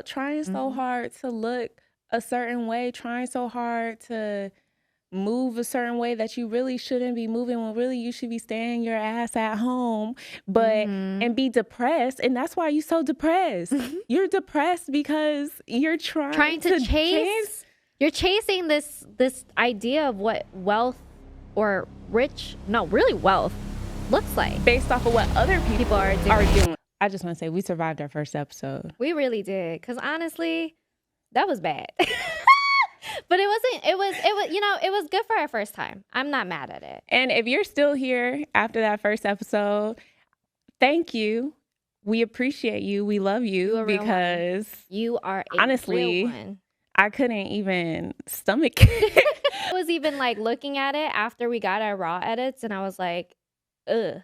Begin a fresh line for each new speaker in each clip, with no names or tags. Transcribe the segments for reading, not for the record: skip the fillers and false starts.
trying so hard to look a certain way, trying so hard to move a certain way that you really shouldn't be moving, when really you should be staying your ass at home, but and be depressed. And that's why you're so depressed. You're depressed because you're trying to chase.
You're chasing this idea of what wealth or really wealth looks like
based off of what other people
are doing.
I just want to say we survived our first episode.
We really did, because honestly, that was bad. But it was good for our first time. I'm not mad at it.
And if you're still here after that first episode, thank you. We appreciate you. We love you because
you are
honestly,
real one.
I couldn't even stomach it.
I was even like looking at it after we got our raw edits, and I was like, ugh,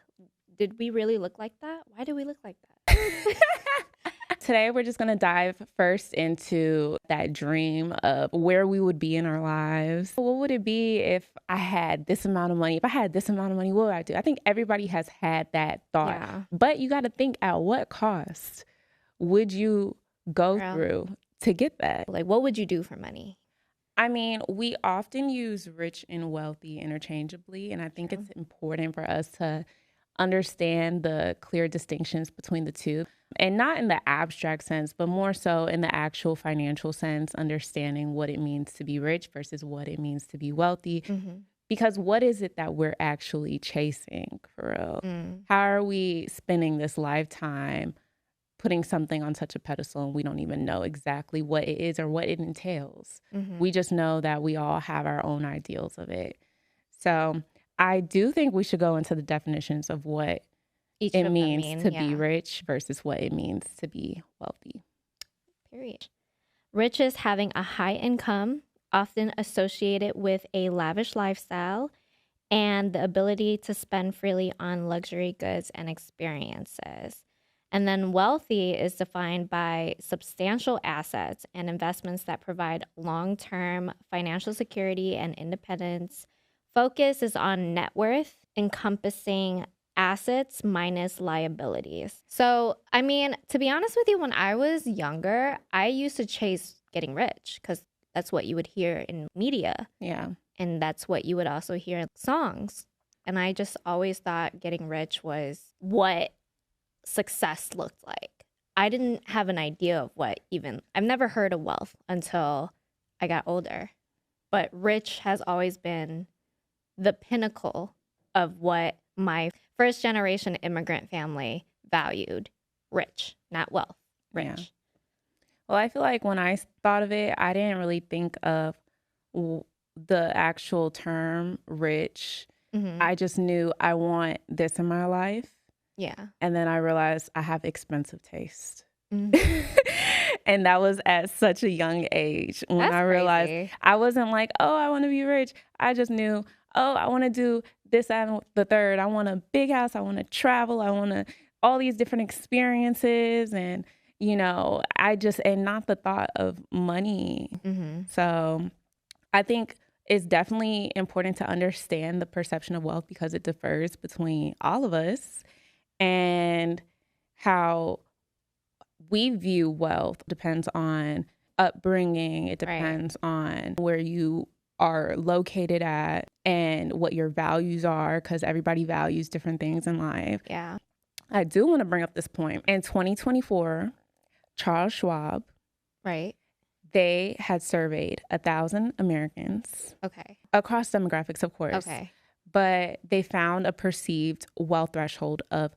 did we really look like that? Why did we look like that?
Today, we're just going to dive first into that dream of where we would be in our lives. What would it be if I had this amount of money? If I had this amount of money, what would I do? I think everybody has had that thought.
Yeah.
But you got to think, at what cost would you go through to get that?
Like, what would you do for money?
I mean, we often use rich and wealthy interchangeably, and I think it's important for us to understand the clear distinctions between the two, and not in the abstract sense, but more so in the actual financial sense, understanding what it means to be rich versus what it means to be wealthy. Because what is it that we're actually chasing, for real? How are we spending this lifetime putting something on such a pedestal and we don't even know exactly what it is or what it entails? We just know that we all have our own ideals of it. So I do think we should go into the definitions of what it means to be rich versus what it means to be wealthy.
Period. Rich is having a high income, often associated with a lavish lifestyle, and the ability to spend freely on luxury goods and experiences. And then wealthy is defined by substantial assets and investments that provide long-term financial security and independence. Focus is on net worth, encompassing assets minus liabilities. So, I mean, to be honest with you, when I was younger, I used to chase getting rich because that's what you would hear in media.
Yeah.
And that's what you would also hear in songs. And I just always thought getting rich was what success looked like. I didn't have an idea of I've never heard of wealth until I got older. But rich has always been the pinnacle of what my first generation immigrant family valued. Rich, not wealth. Rich.
Yeah. Well, I feel like when I thought of it, I didn't really think of the actual term rich. I just knew I want this in my life.
Yeah.
And then I realized I have expensive taste. And that was at such a young age when I realized
crazy.
I wasn't like, oh, I want to be rich. I just knew, oh, I want to do this and the third. I want a big house. I want to travel. I want all these different experiences. And, and not the thought of money. So I think it's definitely important to understand the perception of wealth because it differs between all of us, and how we view wealth depends on upbringing. It depends on where you are located at and what your values are, because everybody values different things in life.
Yeah.
I do want to bring up this point. In 2024, Charles Schwab, they had surveyed 1,000 Americans. Across demographics, of course. But they found a perceived wealth threshold of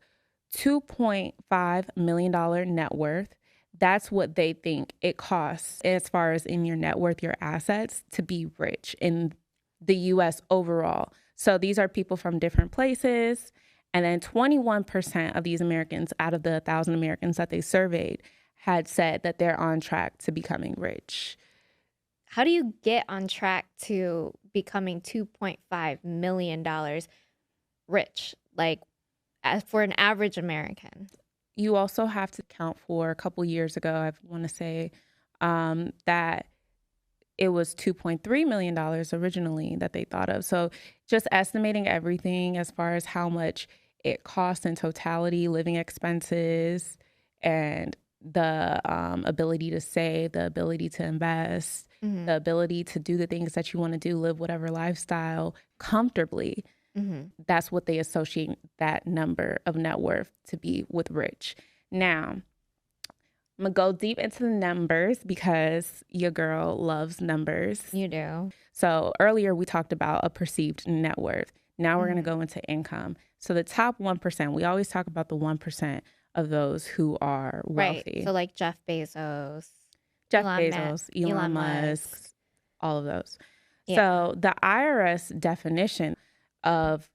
$2.5 million net worth. That's what they think it costs as far as in your net worth, your assets, to be rich in the U.S. overall. So these are people from different places. And then 21% of these Americans out of the 1,000 Americans that they surveyed had said that they're on track to becoming rich.
How do you get on track to becoming $2.5 million rich? Like, for an average American?
You also have to count for a couple years ago, I want to say, that it was $2.3 million originally that they thought of. So just estimating everything as far as how much it costs in totality, living expenses, and the ability to save, the ability to invest,
Mm-hmm.
the ability to do the things that you want to do, live whatever lifestyle comfortably.
Mm-hmm.
That's what they associate that number of net worth to be with rich. Now, I'm going to go deep into the numbers because your girl loves numbers.
You do.
So earlier we talked about a perceived net worth. Now we're going to
Mm-hmm.
go into income. So the top 1%, we always talk about the 1% of those who are wealthy.
Right. So like Jeff Bezos,
Jeff
Elon
Bezos,
Elon
Elon
Musk.
Musk, all of those.
Yeah.
So the IRS definition of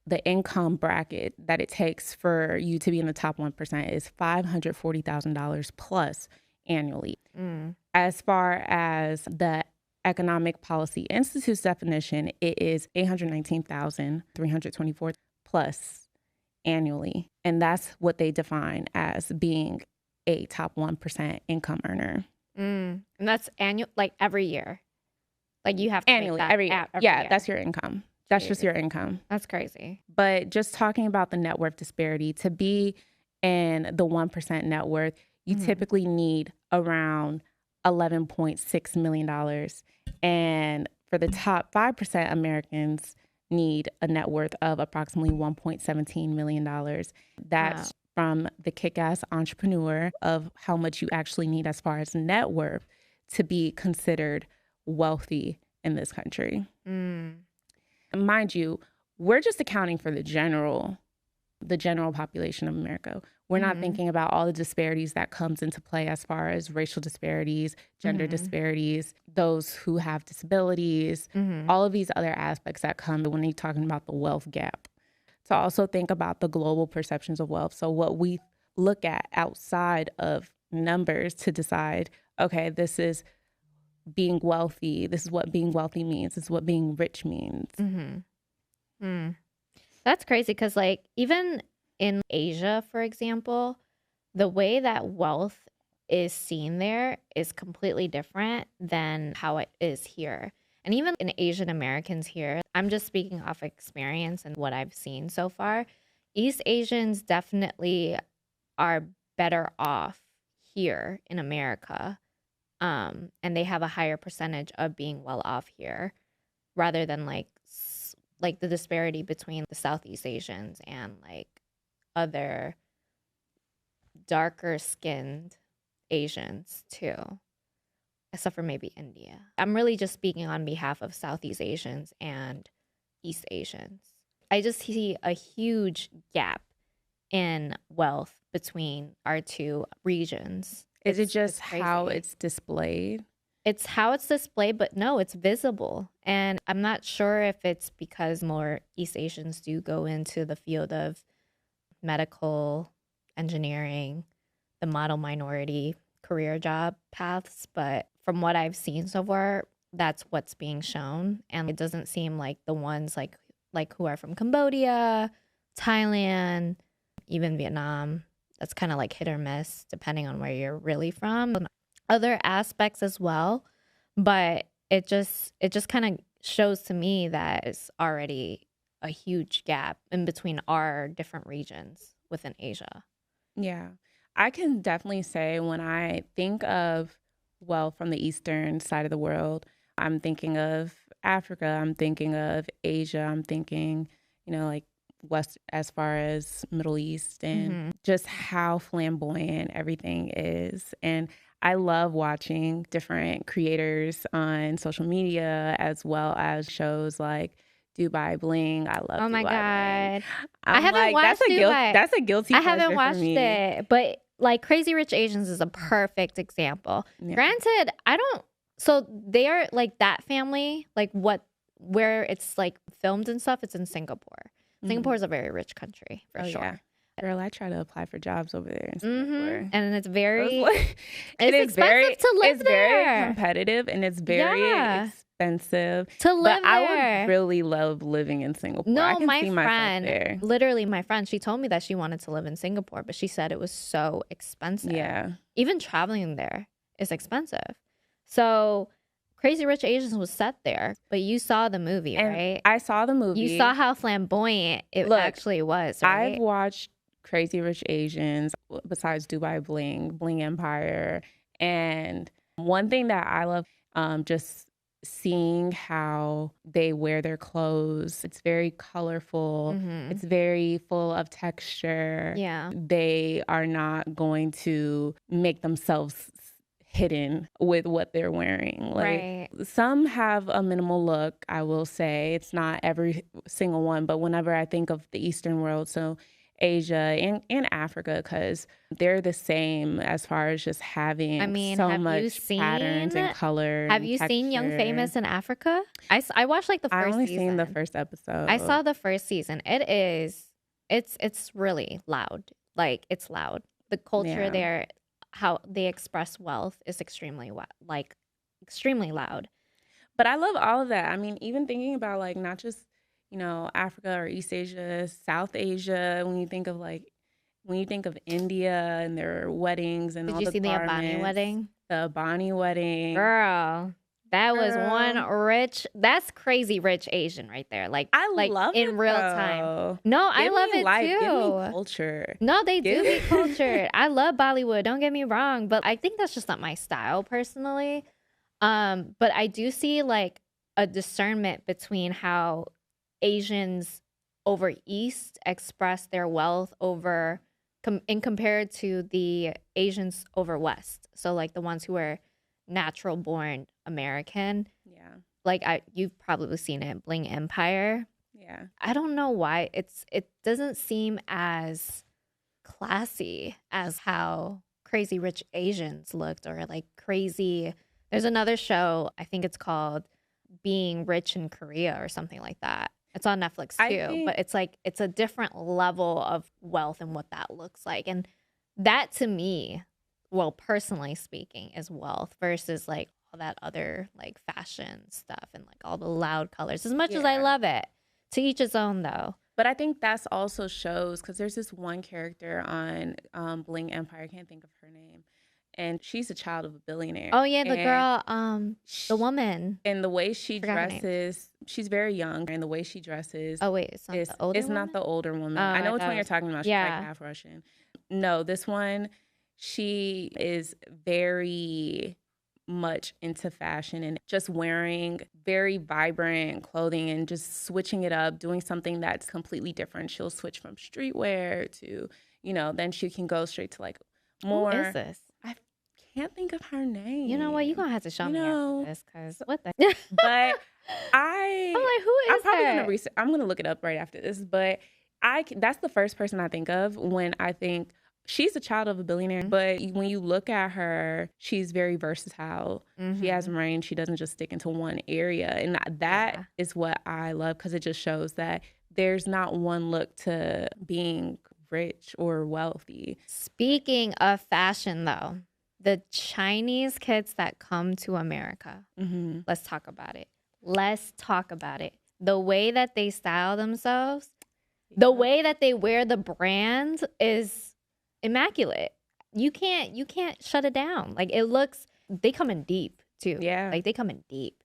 the income bracket that it takes for you to be in the top 1% is $540,000 plus annually.
Mm.
As far as the Economic Policy Institute's definition, it is $819,324 plus annually. And that's what they define as being a top 1% income earner.
And that's annual, like every year. Like you have to make
Annually,
that
every
year.
that's your income. That's just your income.
That's crazy.
But just talking about the net worth disparity, to be in the 1% net worth, you typically need around $11.6 million. And for the top 5%, Americans need a net worth of approximately $1.17 million. That's from the Kick-Ass Entrepreneur of how much you actually need as far as net worth to be considered wealthy in this country. Mind you, we're just accounting for the general population of America. We're not thinking about all the disparities that comes into play as far as racial disparities, gender disparities, those who have disabilities, all of these other aspects that come when you're talking about the wealth gap. To also think about the global perceptions of wealth. So what we look at outside of numbers to decide, okay, this is being wealthy. This is what being wealthy means. This is what being rich means.
That's crazy because, like, even in Asia, for example, the way that wealth is seen there is completely different than how it is here. And even in Asian Americans here, I'm just speaking off experience and what I've seen so far. East Asians definitely are better off here in America. And they have a higher percentage of being well off here rather than like the disparity between the Southeast Asians and like other darker skinned Asians too, except for maybe India. I'm really just speaking on behalf of Southeast Asians and East Asians. I just see a huge gap in wealth between our two regions.
Is it just
crazy.
how it's displayed?
It's how it's displayed, but no, it's visible. And I'm not sure if it's because more East Asians do go into the field of medical, engineering, the model minority career job paths. But from what I've seen so far, that's what's being shown. And it doesn't seem like the ones like who are from Cambodia, Thailand, even Vietnam. That's kind of like hit or miss depending on where you're really from. Other aspects as well, but it just kind of shows to me that it's already a huge gap in between our different regions within Asia.
Yeah, I can definitely say when I think of wealth from the eastern side of the world, I'm thinking of Africa, I'm thinking of Asia, I'm thinking, like West, as far as Middle East, and just how flamboyant everything is. And I love watching different creators on social media as well as shows like Dubai Bling. I love.
Oh my
Dubai
God,
Bling.
I haven't watched Dubai.
That's a guilty pleasure.
I haven't watched
for me.
it, but like Crazy Rich Asians is a perfect example.
Yeah.
Granted, so they are like that family, like where it's like filmed and stuff. It's in Singapore. Singapore is a very rich country for sure. Yeah.
Girl, I try to apply for jobs over there in Singapore.
And it's very,
it's
expensive to live there.
It's very competitive and it's very expensive
to live
but
there.
I would really love living in Singapore.
No,
I can
my
see
friend,
there.
literally my friend, she told me that she wanted to live in Singapore, but she said it was so expensive.
Yeah.
Even traveling there is expensive. So Crazy Rich Asians was set there, but you saw the movie, right?
I saw the movie.
You saw how flamboyant it actually was, right?
I've watched Crazy Rich Asians, besides Dubai Bling, Bling Empire. And one thing that I love, just seeing how they wear their clothes. It's very colorful. It's very full of texture.
Yeah.
They are not going to make themselves hidden with what they're wearing. Like,
Right.
some have a minimal look, I will say. It's not every single one, but whenever I think of the Eastern world, so Asia and Africa, because they're the same as far as just having so
have you
much patterns
seen
and color.
have
and
you seen Young
texture.
Famous in Africa? I watched like the
I
first
only
season.
seen the first episode.
I saw the first season. It's really loud. Like, it's loud. The culture
Yeah.
there, how they express wealth is extremely extremely loud.
But I love all of that. I mean, even thinking about like not just, Africa or East Asia, South Asia, when you think of India and their weddings and
Did
all
you
the
see the Abani
garments,
wedding?
the Abani wedding.
Girl, that was one
Girl.
that's crazy rich Asian right there. Like
love
in
it,
real time.
though.
No, I
Give
love
me
it
life.
too.
Give me culture.
No, they do
Give
be
me-
cultured. I love Bollywood, don't get me wrong, but I think that's just not my style personally. But I do see like a discernment between how Asians over East express their wealth over in compared to the Asians over West. So like the ones who are natural born American.
Yeah.
Like you've probably seen it, Bling Empire.
Yeah.
I don't know why it doesn't seem as classy as how Crazy Rich Asians looked, or like crazy. There's another show, I think it's called Being Rich in Korea or something like that. It's on Netflix too, but it's a different level of wealth and what that looks like. And that to me, well, personally speaking, is wealth versus like all that other like fashion stuff and like all the loud colors. As much as I love it, to each his own though.
But I think that's also shows, because there's this one character on Bling Empire, I can't think of her name, and she's a child of a billionaire.
Oh yeah, the
And
girl, the woman.
And the way she
Forgot her name.
dresses, she's very young, and the way she dresses
Oh wait, it's not the older
it's not the older woman.
Oh,
I know
I
which
thought
one
it
you're
was-
talking about. She's
yeah.
like half Russian. No, this one, she is very much into fashion and just wearing very vibrant clothing and just switching it up, doing something that's completely different. She'll switch from streetwear to, then she can go straight to like more.
Who is this?
I can't think of her name.
You know what? You're gonna have to show me
know,
after this, because what the
But
I'm like, who is
I'm probably
that?
gonna I'm gonna look it up right after this. But that's the first person I think of when I think she's a child of a billionaire. But when you look at her, she's very versatile. She has range. She doesn't just stick into one area, and that is what I love, because it just shows that there's not one look to being rich or wealthy.
Speaking of fashion, though, the Chinese kids that come to America, let's talk about it. Let's talk about it. The way that they style themselves, the way that they wear the brand is immaculate. You can't shut it down. Like, they come in deep too.
Yeah.
Like, they come in deep.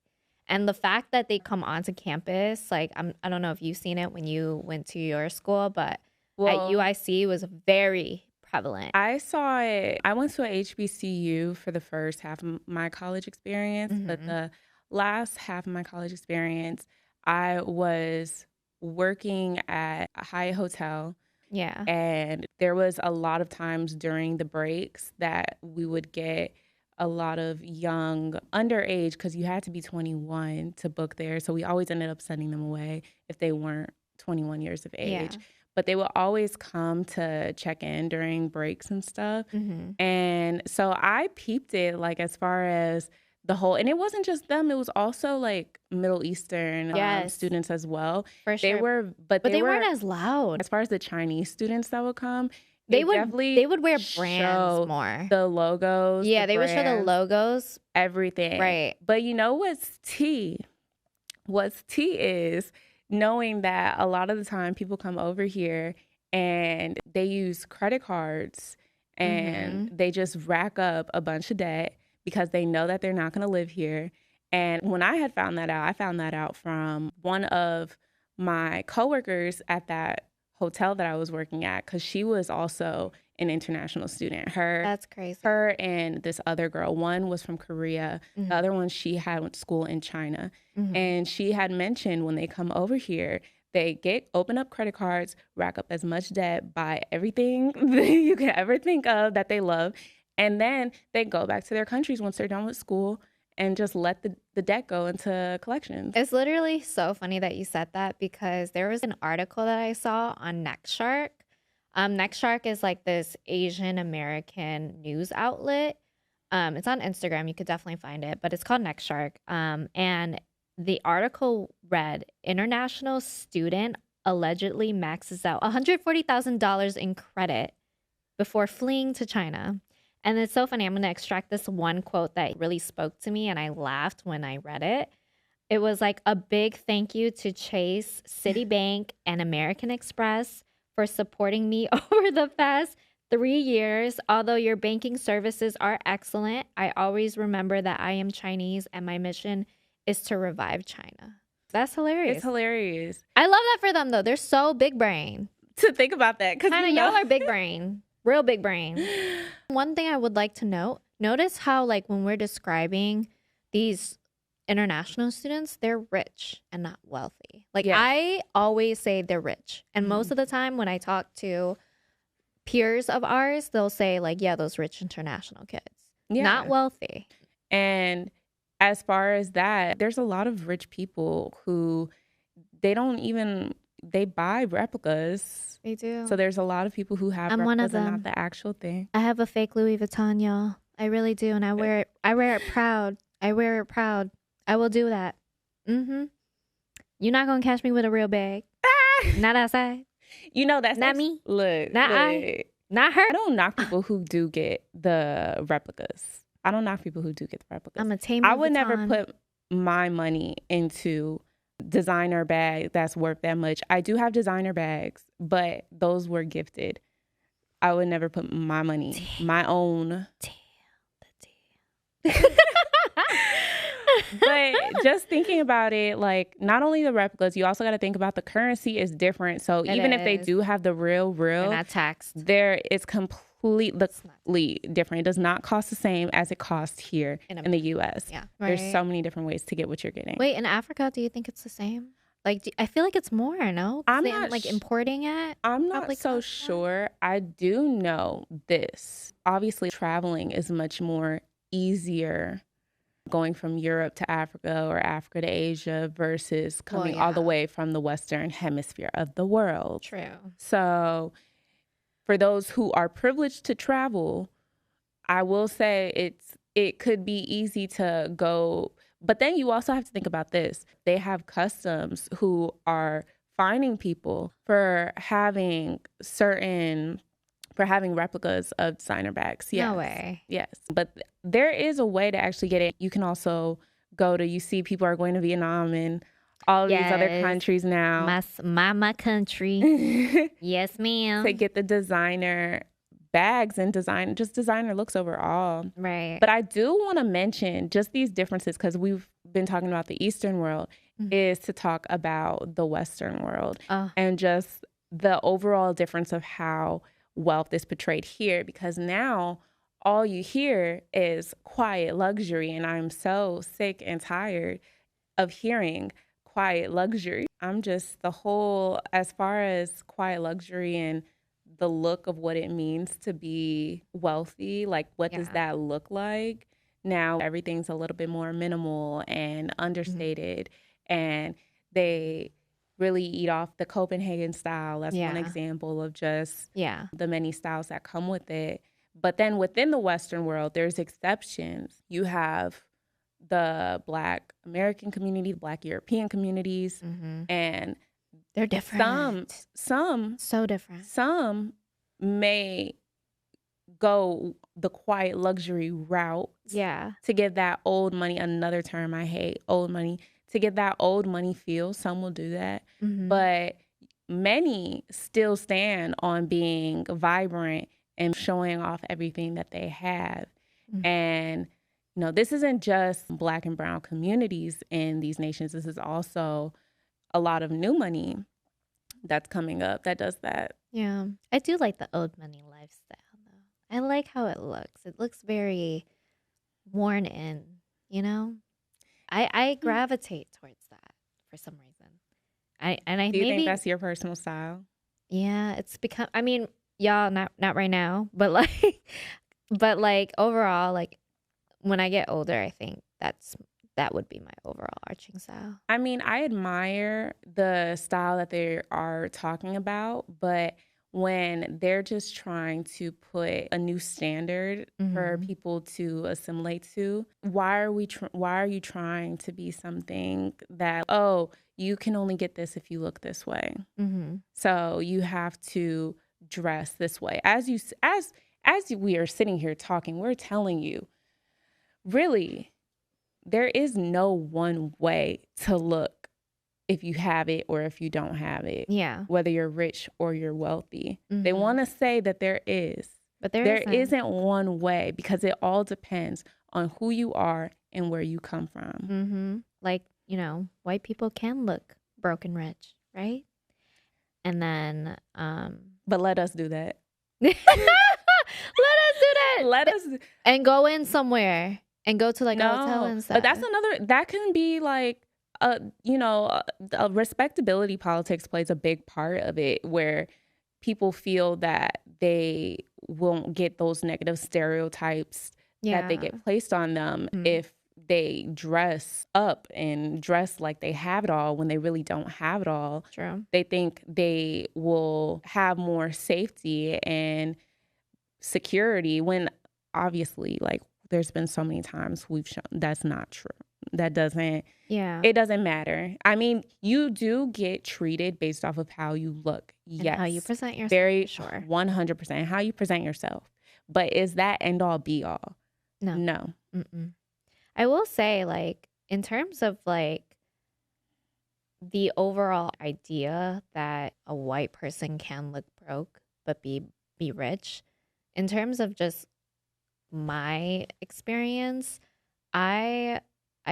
And the fact that they come onto campus, like, I don't know if you've seen it when you went to your school, but at UIC was very prevalent.
I saw it. I went to a HBCU for the first half of my college experience, but the last half of my college experience, I was working at a Hyatt hotel.
Yeah.
And there was a lot of times during the breaks that we would get a lot of young underage, because you had to be 21 to book there. So we always ended up sending them away if they weren't 21 years of age.
Yeah.
But they would always come to check in during breaks and stuff. And so I peeped it, like, as far as the whole, and it wasn't just them, it was also like Middle Eastern students as well.
For sure.
They
weren't as loud.
As far as the Chinese students that would come,
they would wear brands more.
The logos.
Yeah, they would show the
brands,
logos.
everything.
Right.
But you know what's tea? What's tea is knowing that a lot of the time people come over here and they use credit cards and they just rack up a bunch of debt because they know that they're not going to live here. And when I found that out from one of my coworkers at that hotel that I was working at, because she was also an international student.
That's crazy.
Her and this other girl, one was from Korea, the other one, she had went to school in China. And she had mentioned when they come over here, they open up credit cards, rack up as much debt, buy everything that you could ever think of that they love. And then they go back to their countries once they're done with school and just let the debt go into collections.
It's literally so funny that you said that, because there was an article that I saw on Nextshark. Nextshark is like this Asian American news outlet. It's on Instagram. You could definitely find it, but it's called Nextshark. And the article read, international student allegedly maxes out $140,000 in credit before fleeing to China. And it's so funny. I'm going to extract this one quote that really spoke to me, and I laughed when I read it. It was like, a big thank you to Chase, Citibank, and American Express for supporting me over the past 3 years. Although your banking services are excellent, I always remember that I am Chinese and my mission is to revive China. That's hilarious.
It's hilarious.
I love that for them, though. They're so big brain.
To think about that.
China, y'all are big brain. Real big brain. One thing I would like to notice how, like, when we're describing these international students, they're rich and not wealthy. Like,
Yes.
I always say they're rich. And most of the time when I talk to peers of ours, they'll say, like, yeah, those rich international kids.
Yeah.
Not wealthy.
And as far as that, there's a lot of rich people who they buy replicas.
They do.
So there's a lot of people who have
I'm
replicas
one of
and
them.
not the actual thing.
I have a fake Louis Vuitton, y'all. I really do. And I wear it. I wear it proud. I wear it proud. I will do that. You're not going to catch me with a real bag. Not outside.
You know, that's
Not me.
Look.
Not
look.
Not her.
I don't knock people who do get the replicas. I don't knock people who do get the replicas.
I'm a tame.
I would never put my money into designer bag that's worth that much. I do have designer bags, but those were gifted. I would never put my money, my own. But just thinking about it, like, not only the replicas, you also got to think about the currency is different. So even if they do have the real,
They're not taxed.
there is completely different. It does not cost the same as it costs here in the U.S.
Yeah,
There's so many different ways to get what you're getting.
Wait, in Africa, do you think it's the same? Like, I feel like it's more, no?
I'm
They
not
like importing it.
I'm not
Probably
so
cost
sure. I do know this. Obviously, traveling is much more easier going from Europe to Africa or Africa to Asia versus coming all the way from the Western hemisphere of the world.
True.
So for those who are privileged to travel, I will say it could be easy to go. But then you also have to think about this. They have customs who are fining people for having replicas of designer bags. Yes.
No way.
Yes. But there is a way to actually get it. You can also you see people are going to Vietnam and all of these other countries now.
My country. Yes, ma'am.
To get the designer bags and designer looks overall.
Right.
But I do want to mention just these differences, because we've been talking about the Eastern world, is to talk about the Western world and just the overall difference of how wealth is portrayed here. Because now all you hear is quiet luxury, and I'm so sick and tired of hearing quiet luxury. I'm just as far as quiet luxury and the look of what it means to be wealthy, like what does that look like? Now everything's a little bit more minimal and understated, and they really eat off the Copenhagen style. That's one example of just the many styles that come with it. But then within the Western world, there's exceptions. You have the Black American community, the Black European communities, and
they're different.
Some
so different.
Some may go the quiet luxury route.
Yeah.
To get that old money, another term I hate, old money. To get that old money feel, some will do that. But many still stand on being vibrant and showing off everything that they have. And this isn't just Black and brown communities in these nations. This is also a lot of new money. that's coming up that does that.
Yeah. I do like the old money lifestyle though. I like how it looks. It looks very worn in, you know? I
Mm.
gravitate towards that for some reason. I
Do you think
maybe
that's your personal style?
yeah, it's become I mean, y'all not right now, but like but like overall like when I get older, I think that would be my overall arching style.
I mean, I admire the style that they are talking about, but when they're just trying to put a new standard for
Mhm.
people to assimilate to, why are you trying to be something that, oh, you can only get this if you look this way.
Mhm.
So you have to dress this way. As we are sitting here talking, we're telling you, really, there is no one way to look if you have it or if you don't have it,
Yeah.
whether you're rich or you're wealthy. They
Mhm.
want to say that there is,
But
there
isn't.
isn't one way because it all depends on who you are and where you come from.
Mhm. Like, white people can look broken rich, right? And then
But let us do that.
let us do that.
Let us
And go in somewhere and go to like a hotel and stuff.
but that can be like a respectability politics plays a big part of it where people feel that they won't get those negative stereotypes that they
Yeah.
get placed on them
Mhm.
if they dress up and dress like they have it all when they really don't have it all.
True.
They think they will have more safety and security when obviously like there's been so many times we've shown that's not true. That doesn't
Yeah.
it doesn't matter. I mean, you do get treated based off of how you look.
And
Yes.
how you present yourself.
Very
for sure.
100% how you present yourself. But is that end all be all?
No.
No.
Mm-mm. I will say, like, in terms of like the overall idea that a white person can look broke but be rich, in terms of just my experience, I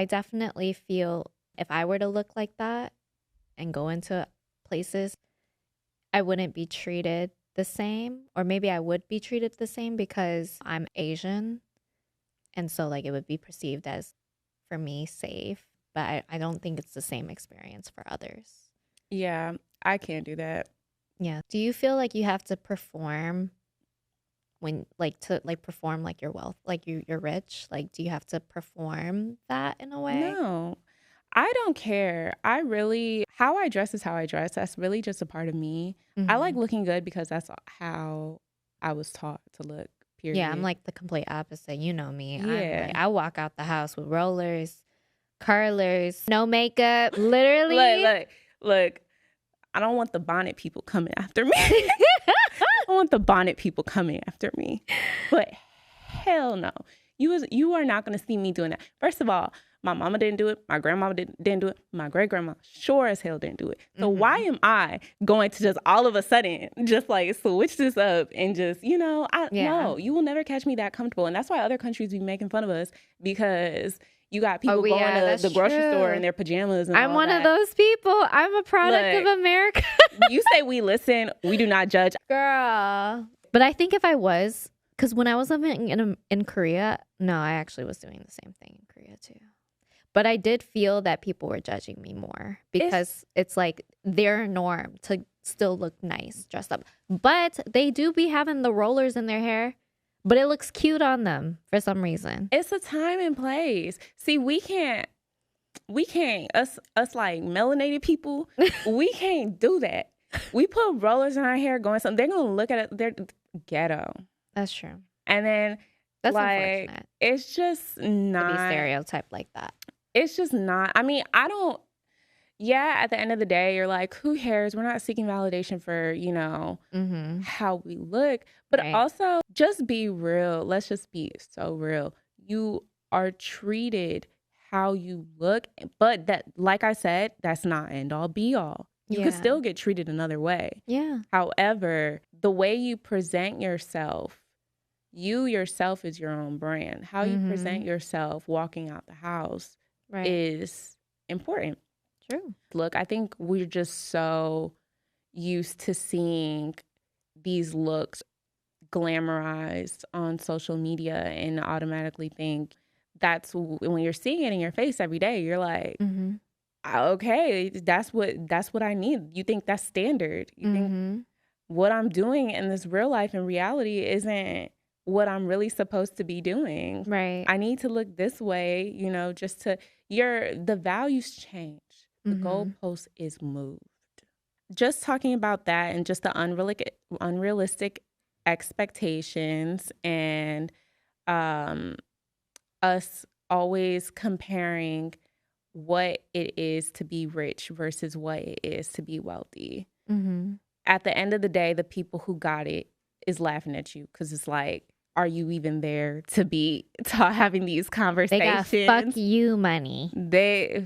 definitely feel if I were to look like that and go into places, I wouldn't be treated the same, or maybe I would be treated the same because I'm Asian, and so like it would be perceived as for me safe, but I don't think it's the same experience for others.
Yeah, I can't do that.
Yeah. Do you feel like you have to perform when to perform like you're like you're rich? Like do you have to perform that in a way?
No. I don't care. How I dress is how I dress. That's really just a part of me. I like
Mhm.
looking good because that's how I was taught to look,
Yeah, I'm
period.
like the complete opposite. You know me. I'm
Yeah.
like I walk out the house with rollers, curlers, no makeup, literally.
Look, I don't want the bonnet people coming after me. I don't want the bonnet people coming after me. But hell no. You are not going to see me doing that. First of all, my mama didn't do it. My grandmama didn't do it. My great grandma sure as hell didn't do it. So why am I going to just all of a sudden just like switch this up and just,
Yeah.
no, you will never catch me that comfortable. And that's why other countries be making fun of us because you got people going to
that's
the grocery store
true.
in their pajamas and
I'm
all
one
that.
of those people. I'm a product
Look.
of America.
You say we listen, we do not judge.
Girl. But I think if I was, because when I was living in Korea, no, I actually was doing the same thing in Korea too. But I did feel that people were judging me more because it's like their norm to still look nice dressed up. But they do be having the rollers in their hair, but it looks cute on them for some reason.
It's a time and place. See, we can't us like melanated people, we can't do that. We put rollers in our hair going something, they're gonna look at it, they're ghetto.
That's true.
And then
That's
like
unfortunate
it's just
to be
not
stereotyped like that.
it's just not. I mean, I don't yeah, at the end of the day, you're like, who cares? We're not seeking validation for,
Mm-hmm.
how we look. But
Right.
also, just be real. Let's just be so real. You are treated how you look, but that, like I said, that's not end all be all. You
Yeah.
could still get treated another way.
Yeah.
However, the way you present yourself, you yourself is your own brand. How you present yourself walking out the house
Right.
is important.
True.
Look, I think we're just so used to seeing these looks glamorized on social media and automatically think when you're seeing it in your face every day, you're like,
Mm-hmm.
okay, that's what I need. You think that's standard. You think
Mm-hmm.
what I'm doing in this real life and reality isn't what I'm really supposed to be doing.
Right.
I need to look this way, just to the values change. The
Mm-hmm.
goalpost is moved. Just talking about that and just the unrealistic expectations and us always comparing what it is to be rich versus what it is to be wealthy.
Mm-hmm.
At the end of the day, the people who got it is laughing at you because it's like, are you even there to be having these
They
conversations?
got fuck you money.
They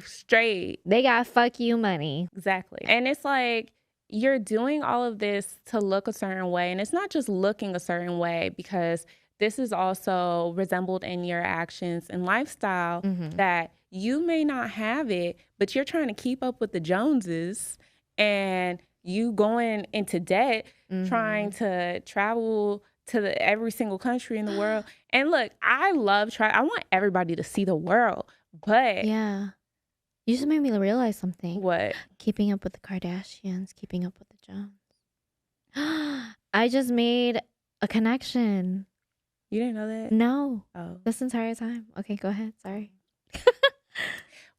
got fuck you money.
Exactly. And it's like, you're doing all of this to look a certain way. And it's not just looking a certain way, because this is also resembled in your actions and lifestyle,
Mm-hmm.
that you may not have it, but you're trying to keep up with the Joneses, and you going into debt,
Mm-hmm.
trying to travel to every single country in the world. And look, I love I want everybody to see the world, but
Yeah. You just made me realize something.
what?
Keeping up with the Kardashians, keeping up with the Jones. I just made a connection.
You didn't know that?
No,
Oh.
this entire time. Okay, go ahead. Sorry.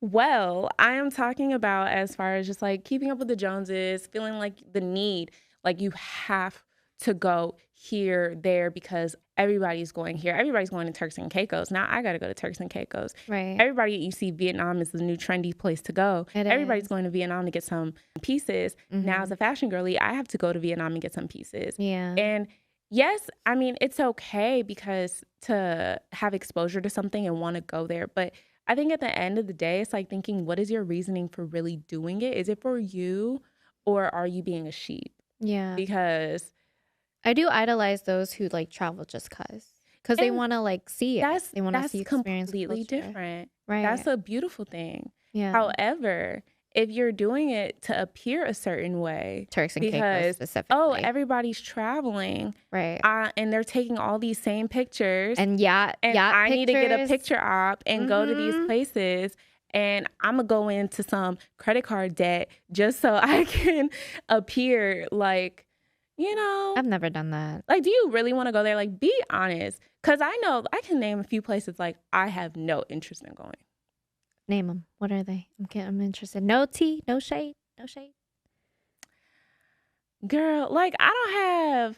Well, I am talking about as far as just like keeping up with the Joneses, feeling like the need, like you have to go here, there, because everybody's going here. Everybody's going to Turks and Caicos. Now I got to go to Turks and Caicos.
Right.
Everybody, you see Vietnam is the new trendy place to go. Everybody's going to Vietnam to get some pieces.
Mm-hmm.
Now as a fashion girly, I have to go to Vietnam and get some pieces.
Yeah.
And yes, I mean, it's okay because to have exposure to something and want to go there. But I think at the end of the day, it's like thinking, what is your reasoning for really doing it? Is it for you, or are you being a sheep?
Yeah.
Because
I do idolize those who like travel just because they
And
want to like see it. They want to see experience
completely
culture.
different.
Right.
That's a beautiful thing.
Yeah.
However, if you're doing it to appear a certain way,
Turks and Caicos
because
specifically.
everybody's traveling,
Right.
and they're taking all these same pictures,
And yacht
I need to get a
pictures.
picture op and go to these
Mhm.
places, and I'm gonna go into some credit card debt just so I can appear like,
I've never done that.
like, do you really want to go there? Like, be honest, because I know I can name a few places like I have no interest in going.
Name them. What are they? I'm interested. No tea, no shade, no shade.
Girl, like, I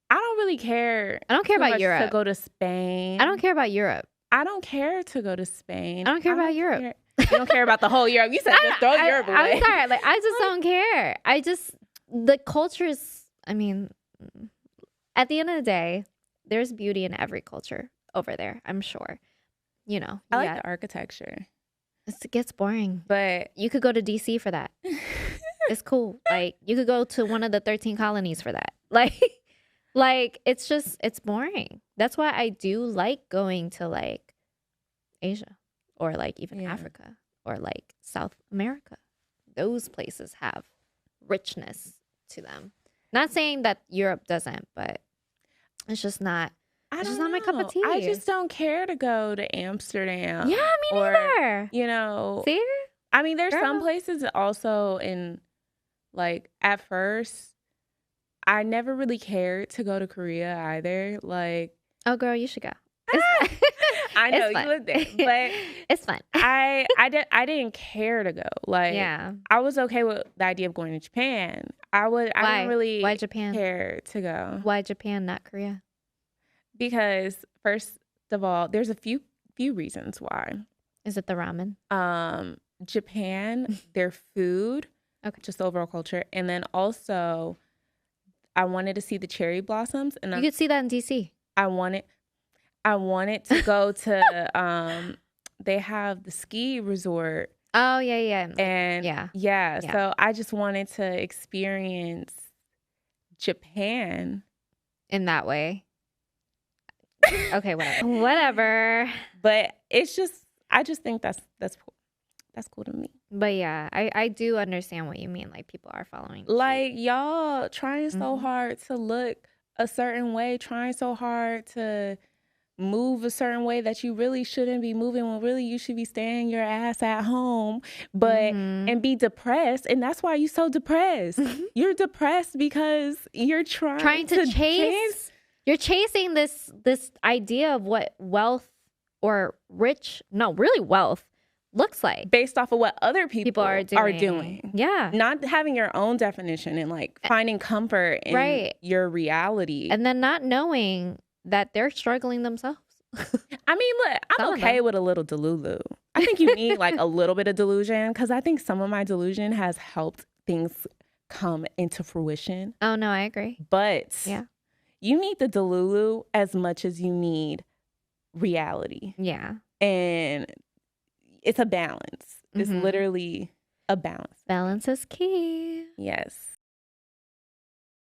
don't really care.
I don't care
too
about
much
Europe.
to go to Spain.
I don't care about Europe.
I don't care to go to Spain.
I don't care about Europe.
You don't care about the whole Europe. You said just throw Europe away.
I'm sorry. Like, I just don't care. The culture is, I mean, at the end of the day, there's beauty in every culture over there, I'm sure.
I like the architecture.
It gets boring.
But
You could go to DC for that. It's cool. Like, you could go to one of the 13 colonies for that. Like it's boring. That's why I do like going to like Asia or like even
Yeah.
Africa or like South America. Those places have richness to them. Not saying that Europe doesn't, but it's just not.
I
It's
don't
just not my cup of
know.
tea.
I just don't care to go to Amsterdam.
Yeah, me
or,
neither. See?
I mean, there's some
Girl.
places also in, like, at first, I never really cared to go to Korea either. Like,
Oh, girl, you should go.
I know
It's fun.
you live there, but
It's fun.
I didn't care to go. Like,
Yeah.
I was okay with the idea of going to Japan. I didn't really
Why Japan?
care to go
Why Japan, not Korea?
because first of all, there's a few reasons why.
Is it the ramen?
Japan, their food,
Okay.
just the overall culture, and then also I wanted to see the cherry blossoms, and
You could see that in DC.
I wanted to go to they have the ski resort,
Oh, yeah.
and
Yeah.
so I just wanted to experience Japan.
In that way. Okay, whatever. Whatever.
But it's just, I just think that's That's cool to me.
But yeah, I do understand what you mean. Like, people are following suit.
Like, y'all trying so
Mhm.
hard to look a certain way, trying so hard to move a certain way that you really shouldn't be moving, when really you should be staying your ass at home, but
Mhm.
and be depressed. And that's why you're so depressed. You're depressed because you're
Trying to chase. You're chasing this idea of what wealth or really wealth looks like.
based off of what other people
Are doing. Yeah.
Not having your own definition and like finding comfort in
Right.
your reality.
And then not knowing that they're struggling themselves.
I mean, look,
Some
I'm
of
okay
them.
with a little delulu. I think you need like a little bit of delusion, because I think some of my delusion has helped things come into fruition.
Oh, no, I agree.
But
Yeah.
you need the delulu as much as you need reality.
Yeah.
And it's a balance. It's
Mhm.
literally a balance.
Balance is key.
Yes.